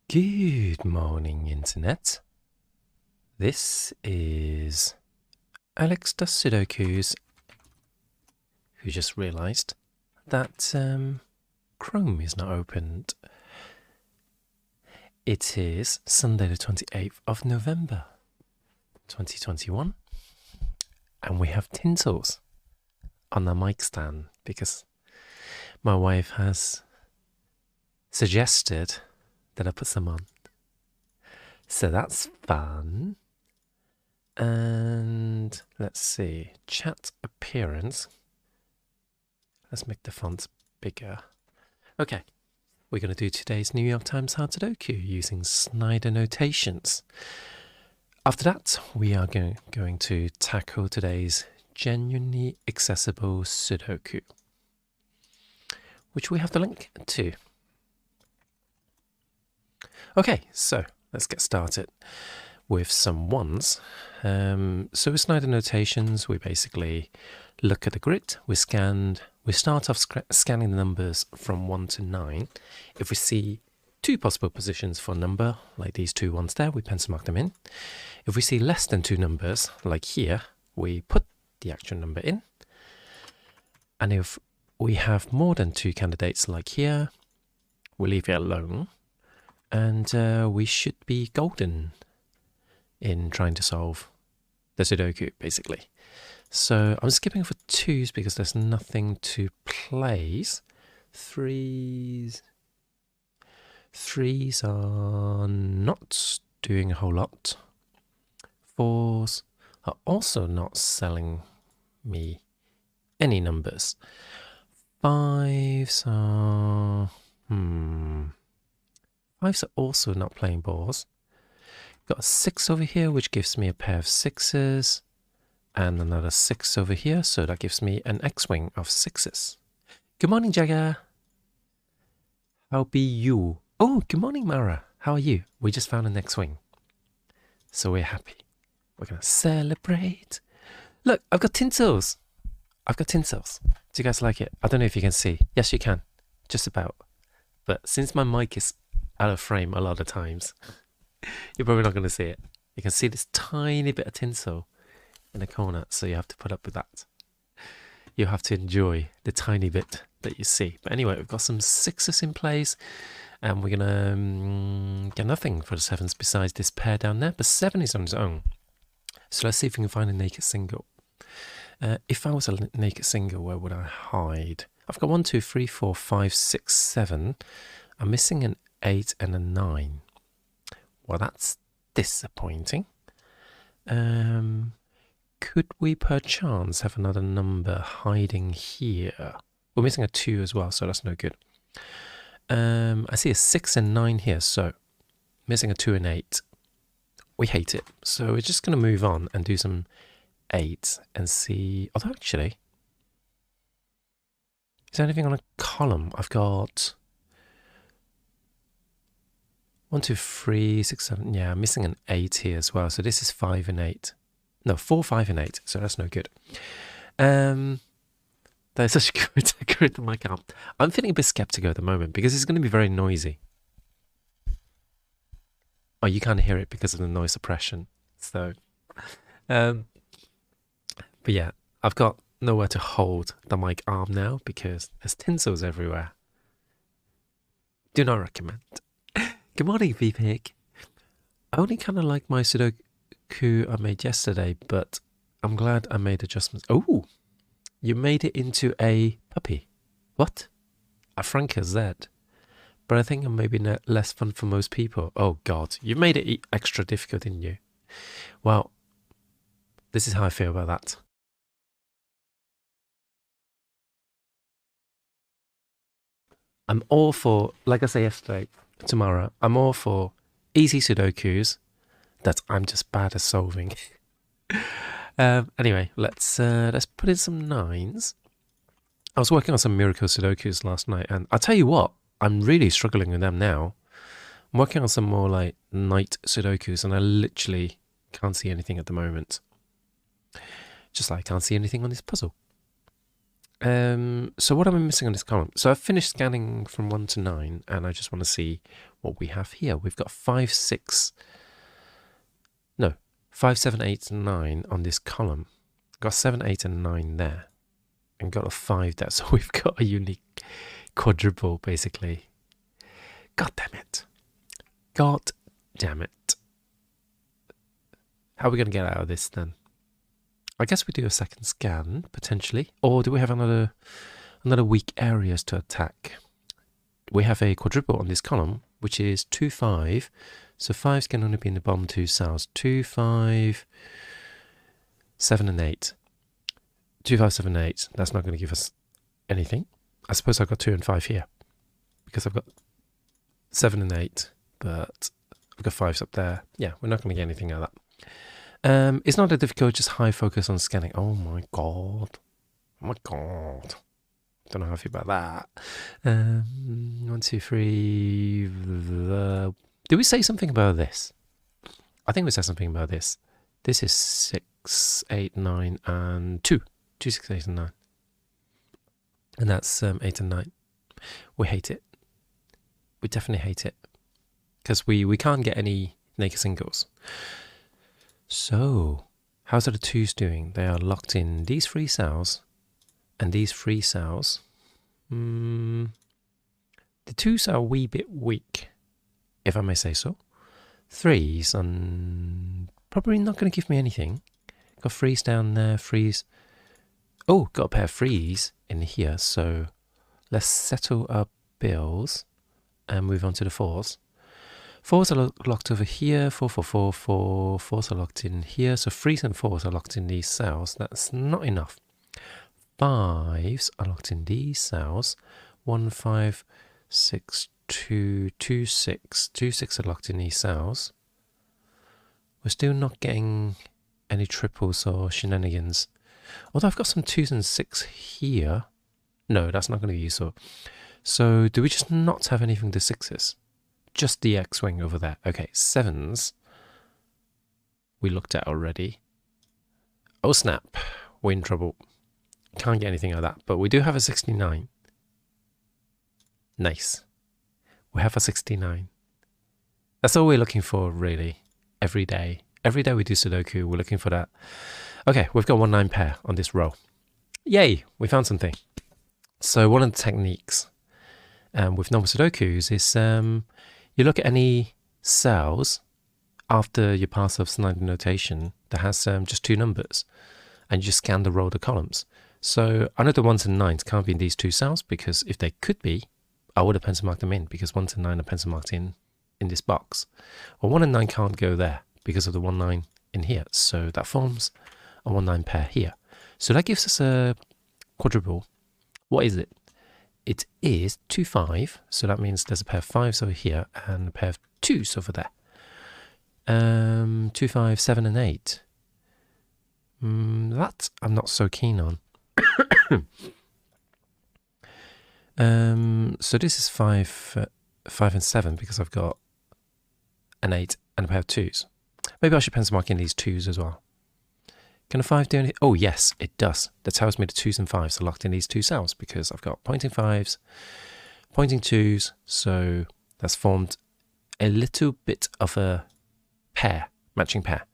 Good morning, Internet. This is Alex does Sudokus, who just realized that Chrome is not opened. It is Sunday the 28th of November, 2021, and we have tinsels on the mic stand because my wife has suggested that I put some on. So that's fun. And let's see, chat appearance. Let's make the fonts bigger. Okay, we're going to do today's New York Times Hard Sudoku using Snyder notations. After that, we are going to tackle today's genuinely accessible Sudoku, which we have the link to. Okay, so let's get started with some ones. So with Snyder notations, we basically look at the grid. We start off scanning the numbers from 1 to 9. If we see two possible positions for a number, like these two ones there, we pencil mark them in. If we see less than two numbers, like here, we put the actual number in. And if we have more than two candidates, like here, we leave it alone. And we should be golden in trying to solve the Sudoku, basically. So I'm skipping for twos because there's nothing to place. Threes are not doing a whole lot. Fours are also not selling me any numbers. Fives are... Fives are also not playing balls. Got a 6 over here, which gives me a pair of 6s. And another 6 over here, so that gives me an X-wing of 6s. Good morning, Jagger. How be you? Oh, good morning, Mara. How are you? We just found an X-wing. So we're happy. We're going to celebrate. Look, I've got tinsels. Do you guys like it? I don't know if you can see. Yes, you can. Just about. But since my mic is out of frame a lot of times, you're probably not going to see it. You can see this tiny bit of tinsel in the corner, so you have to put up with that. You have to enjoy the tiny bit that you see. But anyway, we've got some 6s in place, and we're going to get nothing for the 7s besides this pair down there, but 7 is on its own. So let's see if we can find a naked single. If I was a naked single, where would I hide? I've got 1, 2, 3, 4, 5, 6, 7. I'm missing an 8 and a 9. Well, that's disappointing. Could we perchance have another number hiding here? We're missing a 2 as well, so that's no good. I see a 6 and 9 here, so missing a 2 and 8. We hate it. So we're just going to move on and do some 8 and see... Although, actually, is there anything on a column? I've got... 1, 2, 3, 6, 7. Yeah, I'm missing an 8 here as well. So this is 5 and 8. No, 4, 5, and 8. So that's no good. That's such a good mic out. I'm feeling a bit skeptical at the moment because it's going to be very noisy. Oh, you can't hear it because of the noise suppression. So, but yeah, I've got nowhere to hold the mic arm now because there's tinsels everywhere. Do not recommend. Good morning, VPig. I only kind of like my Sudoku I made yesterday, but I'm glad I made adjustments. Oh, you made it into a puppy. What? A Franca Z. But I think it may be less fun for most people. Oh, God. You made it extra difficult, didn't you? Well, this is how I feel about that. I'm all for, like I said yesterday, tomorrow, I'm all for easy Sudokus that I'm just bad at solving. Anyway, let's put in some 9s. I was working on some miracle Sudokus last night, and I'll tell you what, I'm really struggling with them now. I'm working on some more like night Sudokus, and I literally can't see anything at the moment. Just like I can't see anything on this puzzle. So what am I missing on this column? So I've finished scanning from 1 to 9, and I just want to see what we have here. We've got 5, 6, no, 5, 7, 8, 9 on this column. Got 7, 8, and 9 there. And got a 5 there. So we've got a unique quadruple, basically. God damn it. God damn it. How are we going to get out of this then? I guess we do a second scan, potentially. Or do we have another weak areas to attack? We have a quadruple on this column, which is 2, 5. So 5s can only be in the bottom 2 cells. 2, 5, 7, and 8. 2, 5, 7, 8. That's not going to give us anything. I suppose I've got 2 and 5 here. Because I've got 7 and 8. But I've got 5s up there. Yeah, we're not going to get anything out of that. It's not that difficult, just high focus on scanning. Oh my god. Oh my god. Don't know how I feel about that. 1, 2, 3. Did we say something about this? I think we said something about this. This is 6, 8, 9, and 2. 2, 6, 8, and 9. And that's 8 and 9. We hate it. We definitely hate it. Because we can't get any naked singles. So, how's the 2s doing? They are locked in these 3 cells and these 3 cells. The 2s are a wee bit weak, if I may say so. 3s are probably not going to give me anything. Got 3s down there, 3s. Oh, got a pair of 3s in here, so let's settle our bills and move on to the 4s. 4s are locked over here, 4, 4, 4, 4. 4s are locked in here, so 3s and 4s are locked in these cells. That's not enough. 5s are locked in these cells. 1, 5, 6, 2, 2, 6. 2, 6 are locked in these cells. We're still not getting any triples or shenanigans. Although I've got some 2s and 6 here. No, that's not going to be useful. So do we just not have anything to 6s? Just the X-wing over there. Okay, 7s. We looked at already. Oh snap. We're in trouble. Can't get anything out of that. But we do have a 69. Nice. We have a 69. That's all we're looking for, really. Every day. Every day we do Sudoku, we're looking for that. Okay, we've got 1 9 pair on this row. Yay! We found something. So one of the techniques with normal Sudokus is you look at any cells after you pass off sliding notation that has just 2 numbers, and you just scan the row of the columns. So I know the 1s and 9s can't be in these 2 cells, because if they could be, I would have pencil marked them in, because 1s and 9 are pencil marked in this box. Well, 1 and 9 can't go there because of the 1 9 in here, so that forms a 1 9 pair here. So that gives us a quadruple. What is it? It is 2 5, so that means there's a pair of 5s over here and a pair of 2s over there. 2 5 7 and 8. That I'm not so keen on. So this is 5 and 7 because I've got an 8 and a pair of 2s. Maybe I should pencil mark in these 2s as well. Can a 5 do anything? Oh, yes, it does. That tells me the 2s and 5s are locked in these 2 cells because I've got pointing 5s, pointing 2s, so that's formed a little bit of a pair, matching pair.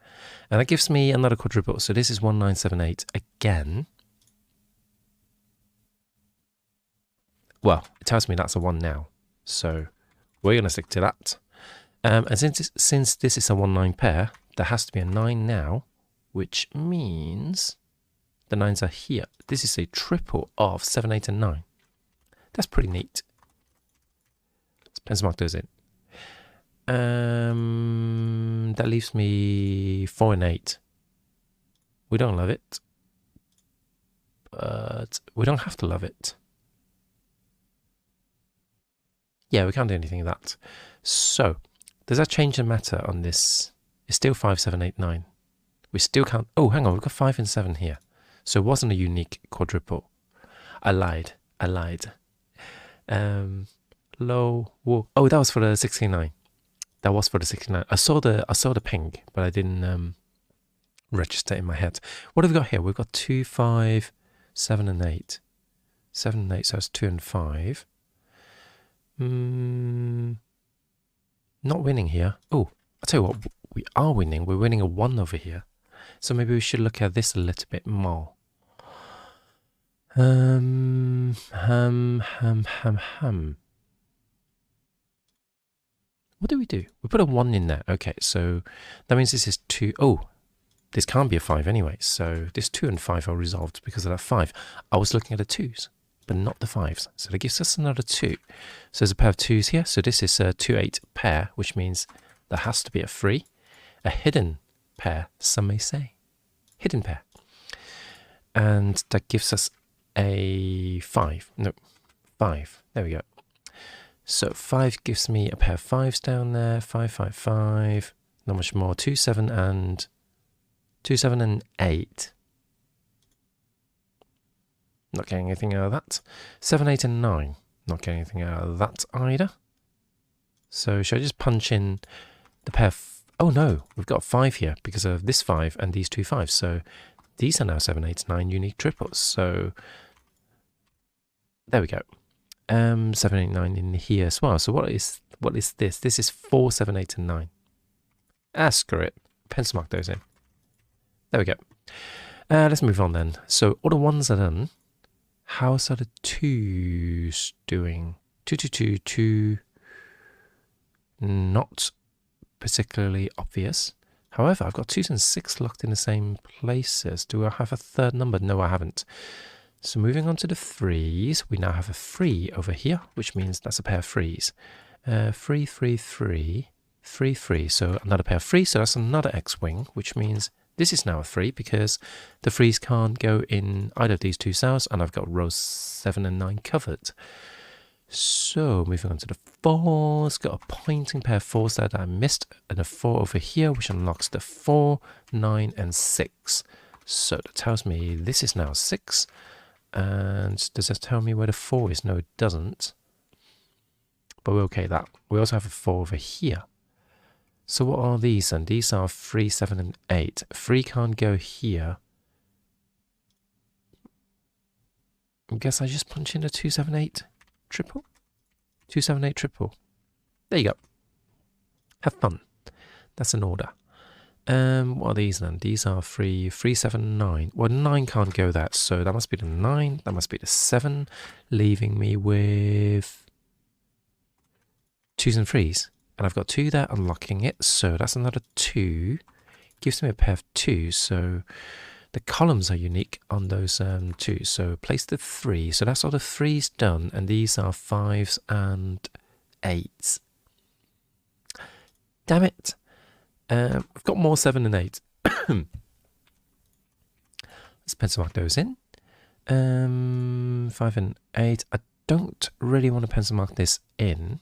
And that gives me another quadruple. So this is 1 9 7 8 again. Well, it tells me that's a 1 now, so we're going to stick to that. And since this is a 1 9 pair, there has to be a 9 now, which means the 9s are here. This is a triple of 7, 8, and 9. That's pretty neat. Let's pencil mark those in. That leaves me 4 and 8. We don't love it, but we don't have to love it. Yeah, we can't do anything with that. So, does that change the matter on this? It's still 5, 7, 8, 9. We still can't... Oh, hang on, we've got 5 and 7 here. So it wasn't a unique quadruple. I lied. Low... Whoa. Oh, that was for the 69. That was for the 69. I saw the ping, but I didn't register in my head. What have we got here? We've got 2, 5, 7 and 8. 7 and 8, so that's 2 and 5. Not winning here. Oh, I'll tell you what, we are winning. We're winning a 1 over here. So maybe we should look at this a little bit more. What do? We put a 1 in there. Okay, so that means this is 2. Oh, this can't be a 5 anyway. So this 2 and 5 are resolved because of that 5. I was looking at the 2s, but not the 5s. So that gives us another 2. So there's a pair of 2s here. So this is a 2-8 pair, which means there has to be a 3. A hidden pair, some may say. Hidden pair. And that gives us a 5. No, 5. There we go. So 5 gives me a pair of 5s down there. 5, 5, 5. Not much more. 2, 7 and 8. Not getting anything out of that. 7, 8 and 9. Not getting anything out of that either. So should I just punch in the pair of... Oh no, we've got 5 here because of this 5 and these 2 5s. So these are now 7, 8, 9 unique triples. So there we go. 7, 8, 9 in here as well. So what is this? This is 4, 7, 8 and 9. Ah, screw it. Pencil mark those in. There we go. Let's move on then. So all the 1s are done. How are the 2s doing? 2, 2, 2, 2. Not particularly obvious. However, I've got 2s and 6 locked in the same places. Do I have a third number? No, I haven't. So moving on to the 3s, we now have a 3 over here, which means that's a pair of 3s. 3, 3, 3, 3, 3. So another pair of 3s, so that's another X-wing, which means this is now a 3 because the 3s can't go in either of these 2 cells, and I've got rows 7 and 9 covered. So moving on to the 4s, got a pointing pair of 4s that I missed, and a 4 over here, which unlocks the 4, 9, and 6. So that tells me this is now 6. And does that tell me where the 4 is? No, it doesn't. But we're okay that. We also have a 4 over here. So what are these then? These are 3, 7, and 8. 3 can't go here. I guess I just punch in a 2, 7, 8 triple. 2, 7, 8 triple. There you go. Have fun. That's an order. What are these then? These are 3, 3, 7, 9. Well, 9 can't go that, so that must be the 9. That must be the 7, leaving me with 2s and 3s. And I've got 2 there, unlocking it, so that's another 2. Gives me a pair of 2s, so the columns are unique on those 2s. So place the 3. So that's all the 3s done, and these are 5s and 8s. Damn it. I've got more 7 and 8. Let's pencil mark those in. 5 and 8. I don't really want to pencil mark this in,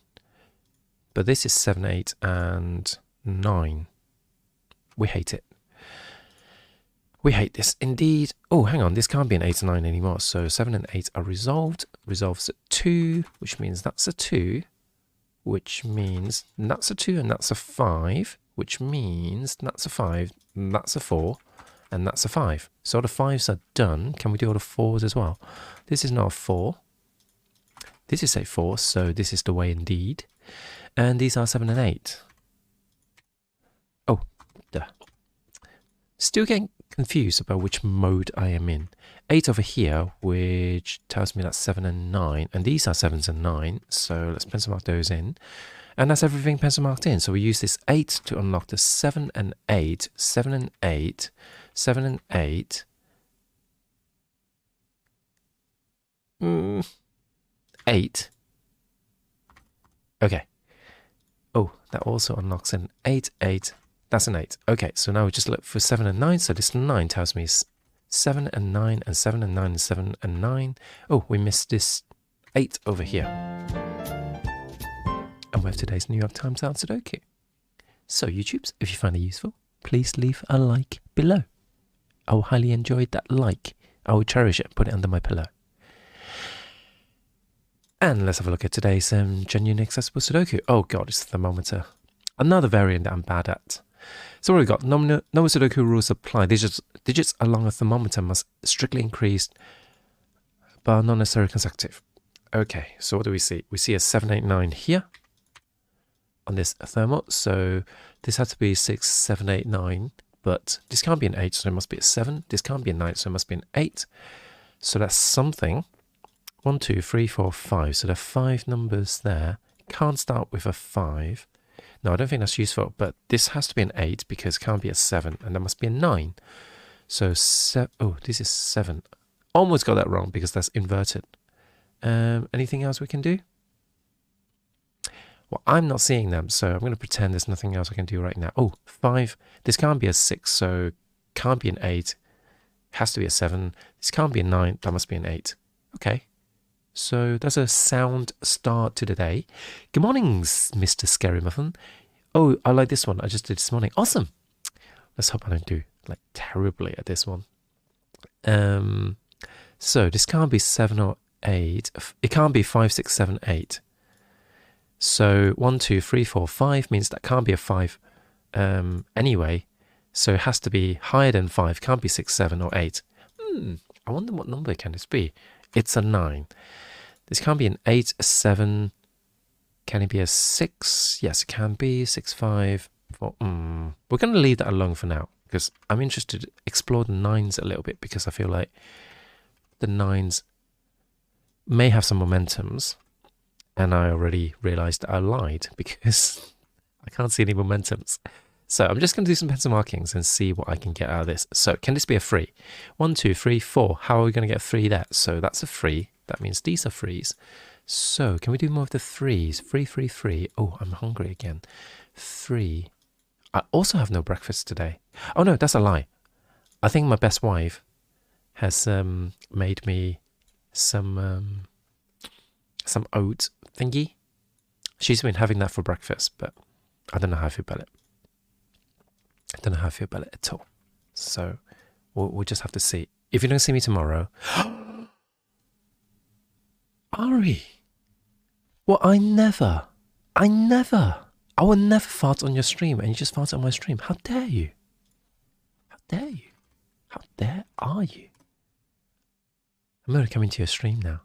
but this is 7, 8, and 9. We hate it. We hate this indeed. Oh, hang on. This can't be an 8 and 9 anymore. So 7 and 8 are resolved. Resolves at 2, which means that's a 2, which means that's a 2 and that's a 5. Which means that's a 5, and that's a 4, and that's a 5. So all the 5s are done. Can we do all the 4s as well? This is now a 4. This is a 4, so this is the way indeed. And these are 7 and 8. Oh, duh. Still getting confused about which mode I am in. 8 over here, which tells me that's 7 and 9. And these are 7s and 9, so let's pencil mark those in. And that's everything pencil marked in. So we use this 8 to unlock the 7 and 8, 7 and 8, 7 and 8. 8. Okay. Oh, that also unlocks an 8, 8. That's an 8. Okay, so now we just look for 7 and 9. So this 9 tells me 7 and 9 and 7 and 9 and 7 and 9. Oh, we missed this 8 over here. And we have today's New York Times Art Sudoku. So YouTubes, if you find it useful, please leave a like below. I will highly enjoy that like. I will cherish it and put it under my pillow. And let's have a look at today's genuine accessible Sudoku. Oh god, it's the thermometer. Another variant that I'm bad at. So what have we got? No Sudoku rules apply. Digits along a thermometer must strictly increase, but not necessarily consecutive. Okay, so what do we see? We see a 7, 8, 9 here. on this thermal. So this has to be 6, 7, 8, 9. But this can't be an 8, so it must be a 7. This can't be a 9, so it must be an 8. So that's something. 1, 2, 3, 4, 5. So there are 5 numbers there. Can't start with a 5. No, I don't think that's useful. But this has to be an 8 because it can't be a 7. And there must be a 9. So, oh, this is 7. Almost got that wrong because that's inverted. Anything else we can do? Well, I'm not seeing them, so I'm going to pretend there's nothing else I can do right now. Oh, 5. This can't be a 6, so can't be an 8. Has to be a 7. This can't be a 9. That must be an 8. Okay. So that's a sound start to the day. Good morning, Mr. Scary Muffin. Oh, I like this one. I just did this morning. Awesome. Let's hope I don't do like terribly at this one. So this can't be 7 or 8. It can't be 5, 6, 7, 8. So 1, 2, 3, 4, 5 means that can't be a 5 anyway. So it has to be higher than 5. Can't be 6, 7 or 8. I wonder what number can this be. It's a 9. This can't be an 8, a 7. Can it be a 6? Yes, it can be. 6, 5, 4. We're going to leave that alone for now because I'm interested to explore the 9s a little bit because I feel like the 9s may have some momentums. And I already realized that I lied because I can't see any momentums. So I'm just going to do some pencil markings and see what I can get out of this. So can this be a 3? 1, 2, 3, 4. How are we going to get 3 there? So that's a 3. That means these are 3s. So can we do more of the 3s? 3, 3, 3. Oh, I'm hungry again. 3. I also have no breakfast today. Oh no, that's a lie. I think my best wife has made me some oat thingy. She's been having that for breakfast, but I don't know how I feel about it. I don't know how I feel about it at all. So we'll just have to see. If you don't see me tomorrow, Ari. Well, I will never fart on your stream, and you just fart on my stream. How dare you? How dare you? How dare are you? I'm going to come into your stream now.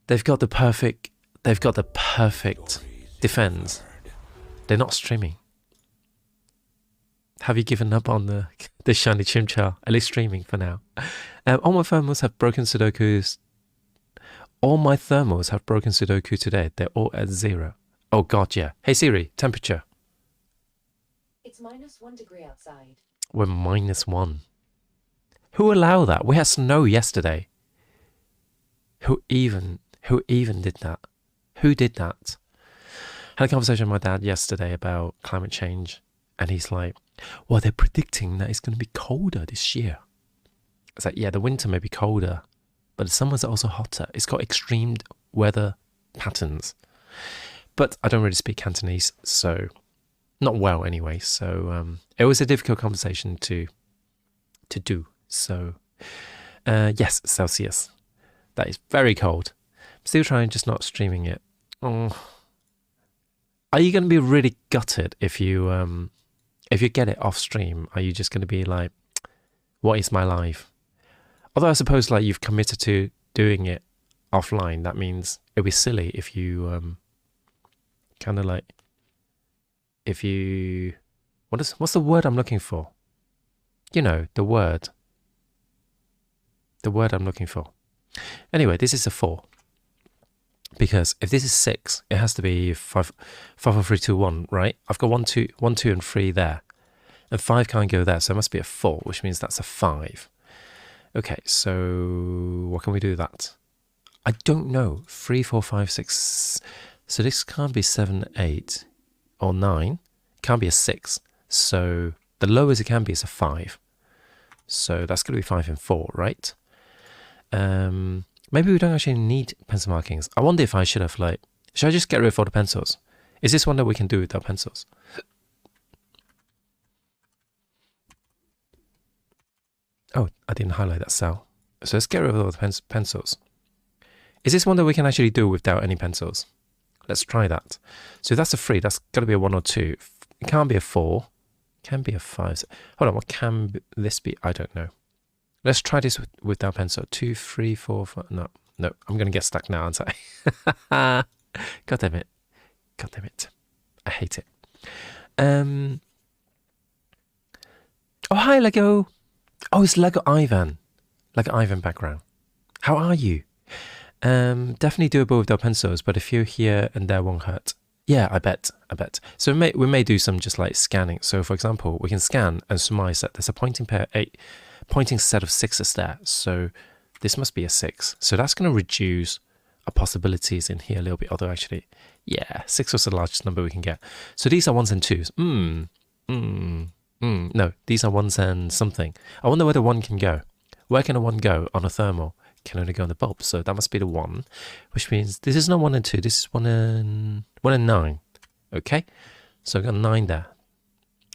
They've got the perfect defense. They're not streaming. Have you given up on the shiny chimchar? At least streaming for now. All my thermals have broken Sudokus. All my thermals have broken Sudoku today. They're all at 0. Oh god, yeah. Hey Siri, temperature. It's -1 degree outside. We're -1. Who allowed that? We had snow yesterday. Who even did that? Who did that? I had a conversation with my dad yesterday about climate change, and he's like, well, they're predicting that it's going to be colder this year. It's like, yeah, the winter may be colder, but the summers are also hotter. It's got extreme weather patterns. But I don't really speak Cantonese, so not well anyway. So it was a difficult conversation to do. So yes, Celsius. That is very cold. I'm still trying, just not streaming it. Oh. Are you going to be really gutted if you get it off stream? Are you just going to be like, what is my life? Although I suppose like you've committed to doing it offline, that means it'd be silly if you kind of like, if you, what's the word I'm looking for? You know, the word I'm looking for. Anyway, this is a 4. Because if this is 6, it has to be 5, 4, 3, 2, 1, right? I've got 1, 2, and 3 there. And 5 can't go there, so it must be a 4, which means that's a 5. Okay, so what can we do with that? I don't know. 3, 4, 5, 6. So this can't be 7, 8, or 9. It can't be a 6. So the lowest it can be is a 5. So that's going to be 5 and 4, right? Maybe we don't actually need pencil markings. I wonder if I should have should I just get rid of all the pencils? Is this one that we can do without pencils? Oh, I didn't highlight that cell. So let's get rid of all the pencils. Is this one that we can actually do without any pencils? Let's try that. So that's a 3. That's got to be a 1 or 2. It can't be a 4. It can be a 5. Hold on, what can this be? I don't know. Let's try this without pencil. 2, 3, 4, 5. No, I'm going to get stuck now, aren't I? God damn it. God damn it. I hate it. Oh, hi, Lego. Oh, it's Lego Ivan. Lego Ivan background. How are you? Definitely doable with our pencils, but a few here and there won't hurt. Yeah, I bet. So we may do some just like scanning. So for example, we can scan and surmise that there's a pointing set of 6s there. So this must be a 6. So that's going to reduce our possibilities in here a little bit. Although actually, yeah, 6 was the largest number we can get. So these are 1s and 2s. No, these are 1s and something. I wonder where the 1 can go. Where can a 1 go on a thermal? Can only go on the bulb. So that must be the 1, which means this is not 1 and 2. This is 1 and 9. Okay, so I've got 9 there.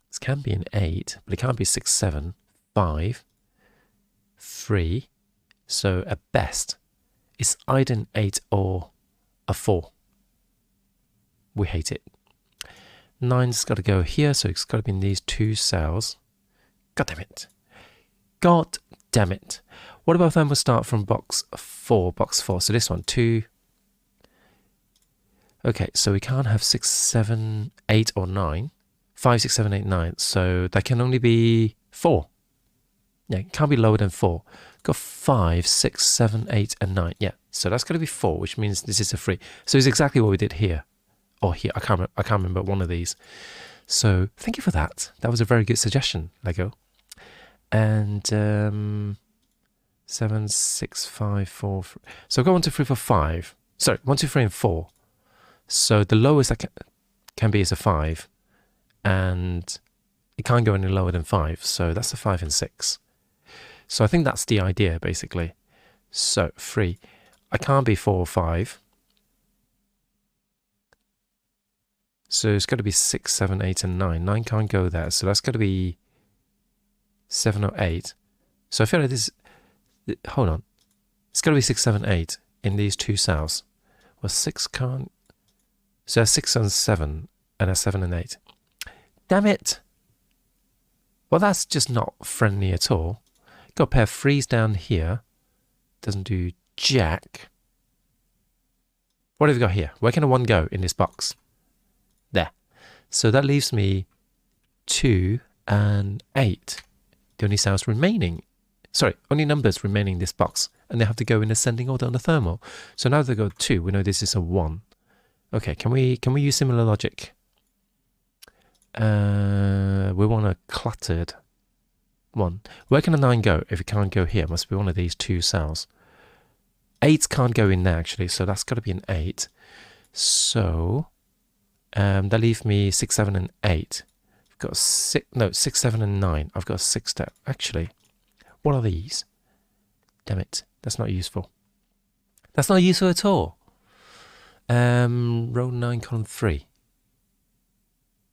This can be an 8, but it can't be 6, 7, 5, 3. So at best, it's either an 8 or a 4. We hate it. 9's got to go here, so it's got to be in these 2 cells. God damn it. God damn it. What about then we'll start from box 4. So this one, 2. Okay, so we can't have 6, 7, 8 or 9. 5, 6, 7, 8, 9. So that can only be 4. Yeah, it can't be lower than 4. Got 5, 6, 7, 8, and 9. Yeah, so that's got to be 4, which means this is a 3. So it's exactly what we did here. Or here, I can't remember one of these. So thank you for that. That was a very good suggestion, Lego. And 7, 6, 5, 4. So I've got 1, 2, 3, 4, 5. Sorry, 1, 2, 3, and 4. So the lowest that can be is a 5. And it can't go any lower than 5. So that's a 5 and 6. So I think that's the idea, basically. So 3. I can't be 4 or 5. So it's got to be 6, 7, 8, and 9. 9 can't go there. So that's got to be 7 or 8. So I feel like this... Hold on. It's got to be 6, 7, 8 in these 2 cells. Well, 6 can't... So that's 6 and 7, and that's 7 and 8. Damn it! Well, that's just not friendly at all. Got a pair of 3s down here. Doesn't do jack. What have we got here? Where can a 1 go in this box? There. So that leaves me 2 and 8. The only cells remaining. Sorry, only numbers remaining in this box. And they have to go in ascending order on the thermal. So now they go 2. We know this is a 1. Okay, can we use similar logic? We want a cluttered 1. Where can a 9 go if it can't go here? It must be one of these 2 cells. 8 can't go in there, actually, so that's got to be an 8. So that leaves me 6, 7, and 8. I've got 6, 7, and 9. I've got a 6 there. Actually, what are these? Damn it, that's not useful. That's not useful at all. Row 9, column 3.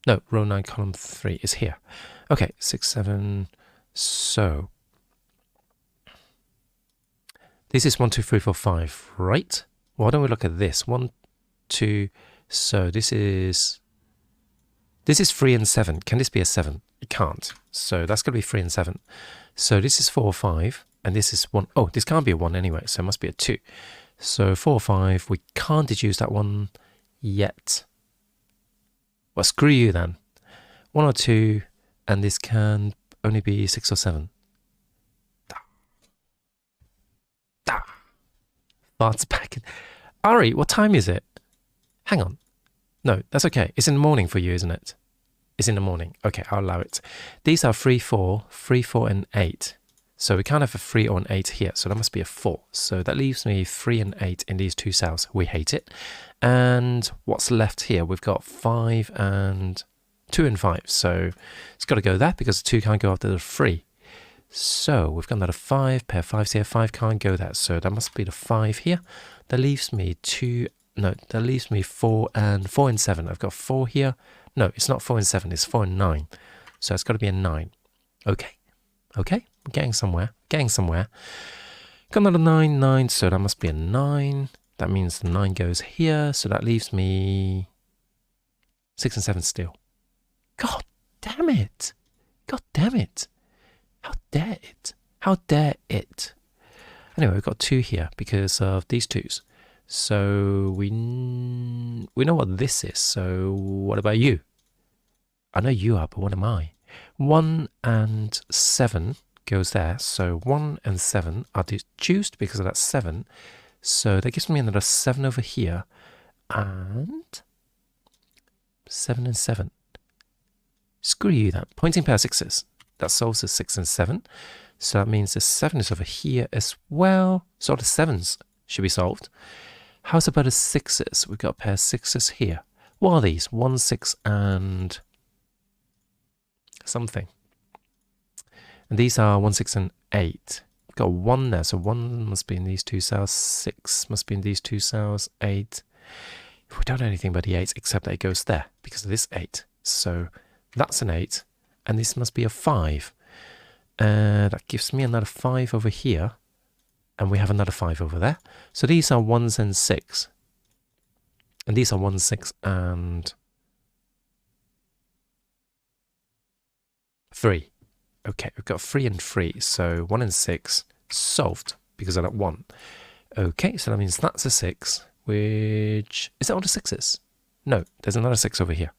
No, row 9, column 3 is here. Okay, 6, 7. So this is 1, 2, 3, 4, 5, right? Why don't we look at this? 1, 2. So this is 3 and 7. Can this be a 7? It can't. So that's going to be 3 and 7. So this is 4 or 5, and this is 1. Oh, this can't be a 1 anyway, so it must be a 2. So 4 or 5. We can't deduce that one yet. Well, screw you then. 1 or 2, and this can only be 6 or 7. Farts back in. Ari, what time is it? Hang on. No, that's okay. It's in the morning for you, isn't it? It's in the morning. Okay, I'll allow it. These are 3, 4, 3, 4, and 8. So we can't have a 3 or an 8 here, so that must be a 4. So that leaves me 3 and 8 in these 2 cells. We hate it. And what's left here? We've got 5 and 2 and 5. So it's got to go there because the 2 can't go after the 3. So we've got another 5, pair of 5s here. 5 can't go there, so that must be the 5 here. That leaves me 4 and 7. I've got 4 here. No, it's not 4 and 7, it's 4 and 9. So it's got to be a 9. Okay, we're getting somewhere. Got another 9, 9, so that must be a 9. That means the 9 goes here, so that leaves me 6 and 7 still. God damn it! How dare it? Anyway, we've got 2 here because of these 2s. So we know what this is. So what about you? I know you are, but what am I? 1 and 7 goes there. So 1 and 7 are deduced because of that 7. So that gives me another 7 over here. And 7 and 7. Screw you then. Pointing pair of 6s. That solves as 6 and 7. So that means the 7 is over here as well. So the 7s should be solved. How's about the 6s? We've got a pair of 6s here. What are these? 1, 6 and something. And these are 1, 6 and 8. We've got 1 there. So 1 must be in these two cells. 6 must be in these two cells. 8. We don't know anything about the 8 except that it goes there because of this 8. So that's an 8. And this must be a 5. That gives me another 5 over here. And we have another 5 over there. So these are 1s and 6. And these are 1, 6 and 3. Okay, we've got 3 and 3. So 1 and 6 solved because of that 1. Okay, so that means that's a 6, which... Is that all the 6s? No, there's another 6 over here.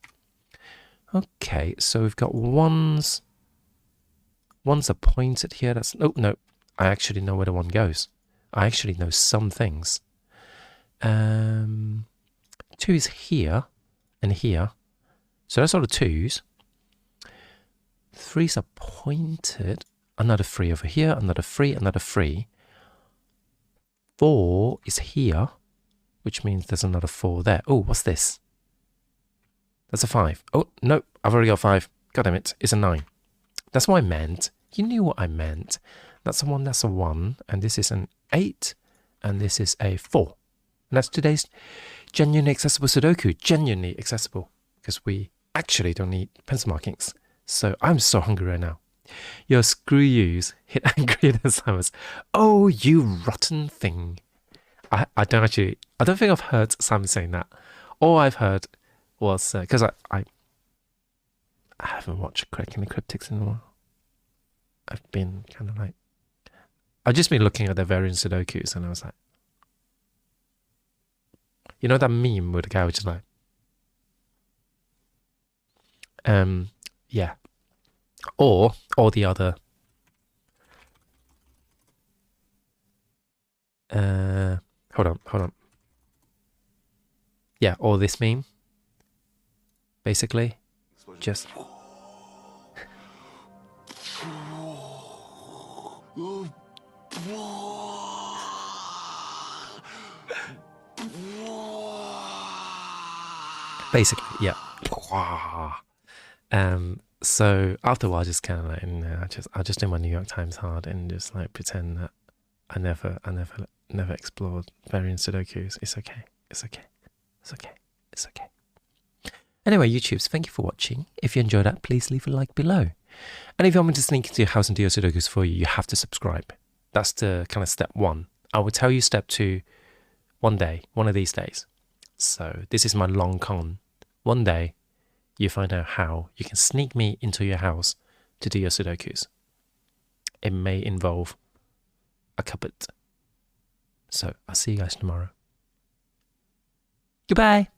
Okay, so we've got 1s. 1s are pointed here. That's... Oh, no. I actually know where the 1 goes. I actually know some things. 2 is here and here. So that's all the 2s. 3s are pointed. Another 3 over here, another 3, another 3. 4 is here, which means there's another 4 there. Oh, what's this? That's a 5. Oh, no, I've already got 5. God damn it, it's a 9. That's what I meant. You knew what I meant. That's a 1, that's a 1, and this is an 8, and this is a 4. And that's today's genuinely accessible Sudoku. Genuinely accessible, because we actually don't need pencil markings. So I'm so hungry right now. Your screw yous hit angry at Simons. Oh, you rotten thing. I don't think I've heard Simon saying that. All I've heard was, because I haven't watched Cracking the Cryptics in a while. I've been kind of like, I've just been looking at their variant Sudokus and I was like, you know that meme with the guy which is like, yeah. Or the other, hold on. Yeah, or this meme, basically, just... Basically, yeah. So after a while, just kind of like, no, I'll just do my New York Times hard and just like pretend that I never explored variant Sudokus. It's okay. Anyway, YouTubes, thank you for watching. If you enjoyed that, please leave a like below. And if you want me to sneak into your house and do your Sudokus for you, you have to subscribe. That's the kind of step 1. I will tell you step 2 one day, one of these days. So this is my long con. One day, you find out how you can sneak me into your house to do your Sudokus. It may involve a cupboard. So I'll see you guys tomorrow. Goodbye.